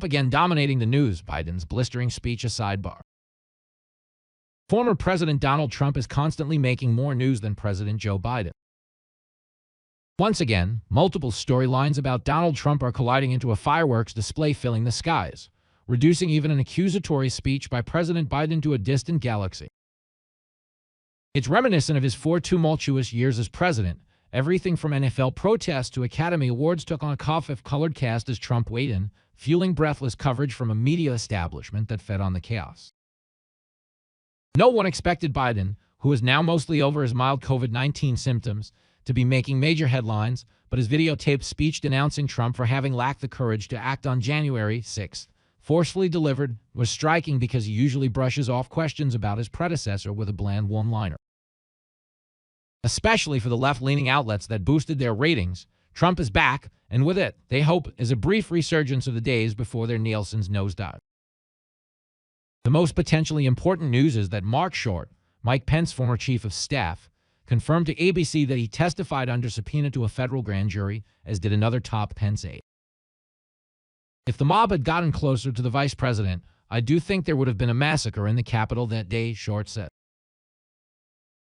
again dominating the news, Biden's blistering speech a sidebar. Former President Donald Trump is constantly making more news than President Joe Biden. Once again, multiple storylines about Donald Trump are colliding into a fireworks display filling the skies, reducing even an accusatory speech by President Biden to a distant galaxy. It's reminiscent of his 4 tumultuous years as president. Everything from NFL protests to Academy Awards took on a coffee-colored cast as Trump weighed in, fueling breathless coverage from a media establishment that fed on the chaos. No one expected Biden, who is now mostly over his mild COVID-19 symptoms, to be making major headlines, but his videotaped speech denouncing Trump for having lacked the courage to act on January 6th, forcefully delivered, was striking because he usually brushes off questions about his predecessor with a bland one-liner. Especially for the left-leaning outlets that boosted their ratings, Trump is back, and with it, they hope, is a brief resurgence of the days before their Nielsen's nosedive. The most potentially important news is that Mark Short, Mike Pence's former chief of staff, confirmed to ABC that he testified under subpoena to a federal grand jury, as did another top Pence aide. If the mob had gotten closer to the vice president, I do think there would have been a massacre in the Capitol that day, Short said.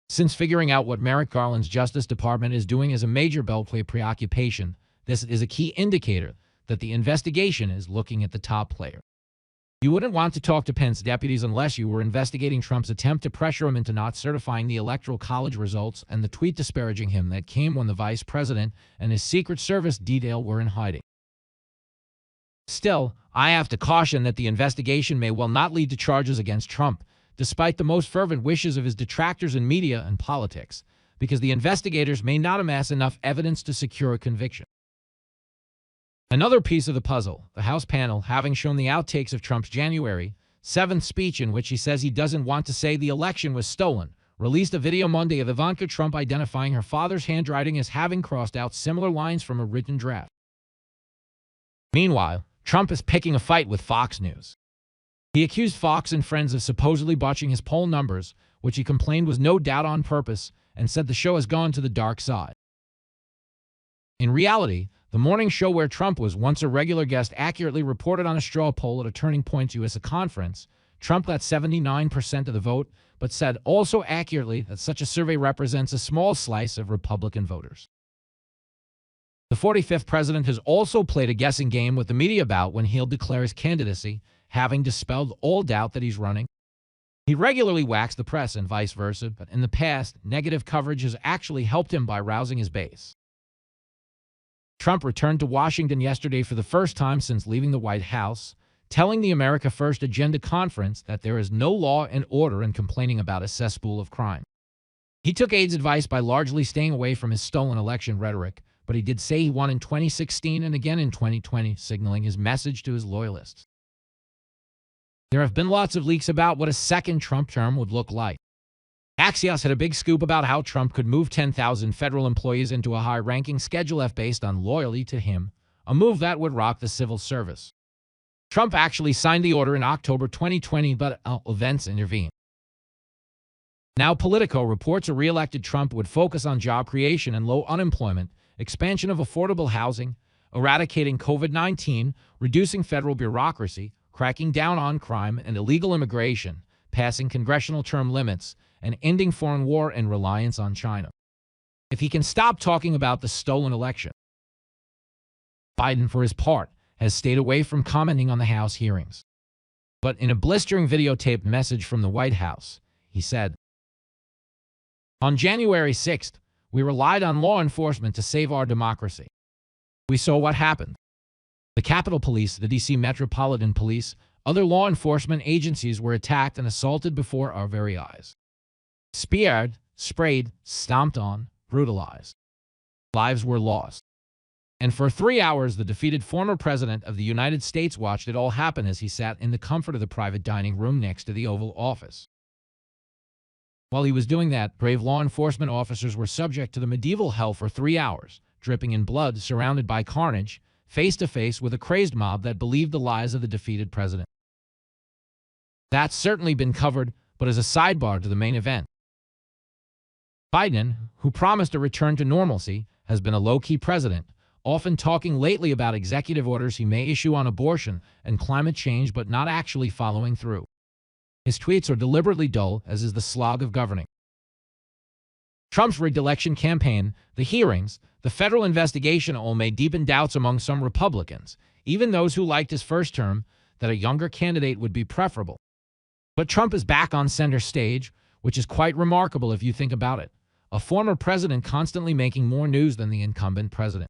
Since figuring out what Merrick Garland's Justice Department is doing is a major Beltway preoccupation, this is a key indicator that the investigation is looking at the top player. You wouldn't want to talk to Pence deputies unless you were investigating Trump's attempt to pressure him into not certifying the Electoral College results and the tweet disparaging him that came when the vice president and his Secret Service detail were in hiding. Still, I have to caution that the investigation may well not lead to charges against Trump, despite the most fervent wishes of his detractors in media and politics, because the investigators may not amass enough evidence to secure a conviction. Another piece of the puzzle, the House panel, having shown the outtakes of Trump's January 7th speech in which he says he doesn't want to say the election was stolen, released a video Monday of Ivanka Trump identifying her father's handwriting as having crossed out similar lines from a written draft. Meanwhile, Trump is picking a fight with Fox News. He accused Fox and Friends of supposedly botching his poll numbers, which he complained was no doubt on purpose, and said the show has gone to the dark side. In reality, the morning show where Trump was once a regular guest accurately reported on a straw poll at a Turning Point USA conference. Trump got 79% of the vote, but said also accurately that such a survey represents a small slice of Republican voters. The 45th president has also played a guessing game with the media about when he'll declare his candidacy, having dispelled all doubt that he's running. He regularly whacks the press and vice versa, but in the past, negative coverage has actually helped him by rousing his base. Trump returned to Washington yesterday for the first time since leaving the White House, telling the America First Agenda conference that there is no law and order and complaining about a cesspool of crime. He took aides' advice by largely staying away from his stolen election rhetoric, but he did say he won in 2016 and again in 2020, signaling his message to his loyalists. There have been lots of leaks about what a second Trump term would look like. Axios had a big scoop about how Trump could move 10,000 federal employees into a high-ranking Schedule F based on loyalty to him, a move that would rock the civil service. Trump actually signed the order in October 2020, but events intervened. Now Politico reports a re-elected Trump would focus on job creation and low unemployment, expansion of affordable housing, eradicating COVID-19, reducing federal bureaucracy, cracking down on crime and illegal immigration, passing congressional term limits, and ending foreign war and reliance on China. If he can stop talking about the stolen election. Biden, for his part, has stayed away from commenting on the House hearings. But in a blistering videotaped message from the White House, he said, "On January 6th, we relied on law enforcement to save our democracy. We saw what happened. The Capitol Police, the D.C. Metropolitan Police, other law enforcement agencies were attacked and assaulted before our very eyes. Speared, sprayed, stomped on, brutalized. Lives were lost. And for 3 hours, the defeated former president of the United States watched it all happen as he sat in the comfort of the private dining room next to the Oval Office. While he was doing that, brave law enforcement officers were subject to the medieval hell for 3 hours, dripping in blood, surrounded by carnage, face-to-face with a crazed mob that believed the lies of the defeated president. That's certainly been covered, but as a sidebar to the main event. Biden, who promised a return to normalcy, has been a low-key president, often talking lately about executive orders he may issue on abortion and climate change but not actually following through. His tweets are deliberately dull, as is the slog of governing. Trump's rigged election campaign, the hearings, the federal investigation all may deepen doubts among some Republicans, even those who liked his first term, that a younger candidate would be preferable. But Trump is back on center stage, which is quite remarkable if you think about it. A former president constantly making more news than the incumbent president.